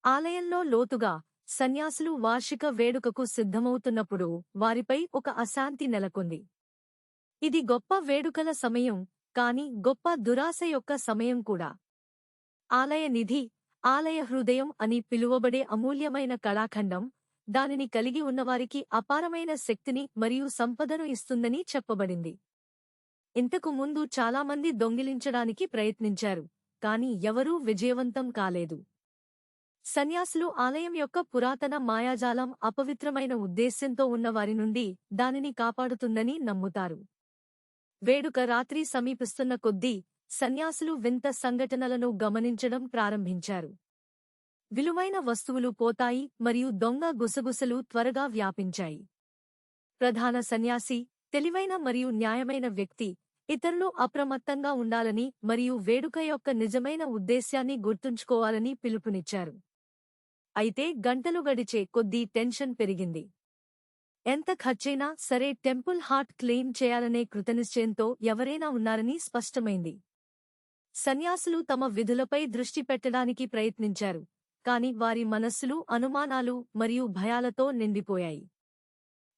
ఆలయంలో లోతుగా సన్యాసులు వార్షిక వేడుకకు సిద్ధమవుతున్నప్పుడు వారిపై ఒక అశాంతి నెలకొంది. ఇది గొప్ప వేడుకల సమయం, కాని గొప్ప దురాశ యొక్క సమయం కూడా. ఆలయ నిధి, ఆలయ హృదయం అని పిలువబడే అమూల్యమైన కళాఖండం, దానిని కలిగి ఉన్నవారికి అపారమైన శక్తిని మరియు సంపదను ఇస్తుందని చెప్పబడింది. ఇంతకు ముందు చాలామంది దొంగిలించడానికి ప్రయత్నించారు, కాని ఎవరూ విజయవంతం కాలేదు. సన్యాసులు ఆలయం యొక్క పురాతన మాయాజాలం అపవిత్రమైన ఉద్దేశ్యంతో ఉన్నవారి నుండి దానిని కాపాడుతుందని నమ్ముతారు. వేడుక రాత్రి సమీపిస్తున్న కొద్దీ సన్యాసులు వింత సంఘటనలను గమనించడం ప్రారంభించారు. విలువైన వస్తువులు పోతాయి మరియు దొంగ గుసగుసలు త్వరగా వ్యాపించాయి. ప్రధాన సన్యాసి, తెలివైన మరియు న్యాయమైన వ్యక్తి, ఇతరులు అప్రమత్తంగా ఉండాలని మరియు వేడుక యొక్క నిజమైన ఉద్దేశ్యాన్ని గుర్తుంచుకోవాలని పిలుపునిచ్చారు. అయితే గంటలు గడిచే కొద్దీ టెన్షన్ పెరిగింది. ఎంత ఖర్చైనా సరే టెంపుల్ హార్ట్ క్లెయిమ్ చేయాలనే కృతనిశ్చయంతో ఎవరైనా ఉన్నారని స్పష్టమైంది. సన్యాసులు తమ విధులపై దృష్టి పెట్టడానికి ప్రయత్నించారు, కాని వారి మనస్సులు అనుమానాలు మరియు భయాలతో నిండిపోయాయి.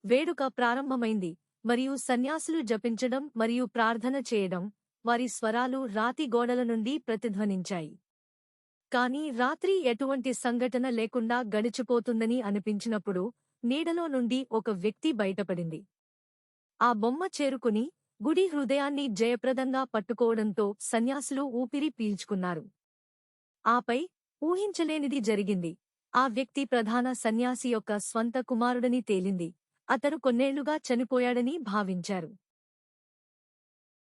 వేడుక ప్రారంభమైంది మరియు సన్యాసులు జపించడం మరియు ప్రార్థన చేయడం, వారి స్వరాలు రాతి గోడల నుండి ప్రతిధ్వనించాయి. కాని రాత్రి ఎటువంటి సంఘటన లేకుండా గడిచిపోతుందని అనిపించినప్పుడు నీడలో నుండి ఒక వ్యక్తి బయటపడింది. ఆ బొమ్మ చేరుకుని గుడి హృదయాన్ని జయప్రదంగా పట్టుకోవడంతో సన్యాసులు ఊపిరి పీల్చుకున్నారు. ఆపై ఊహించలేనిది జరిగింది. ఆ వ్యక్తి ప్రధాన సన్యాసి యొక్క స్వంత కుమారుడని తేలింది. అతను కొన్నేళ్లుగా చనిపోయాడని భావించారు.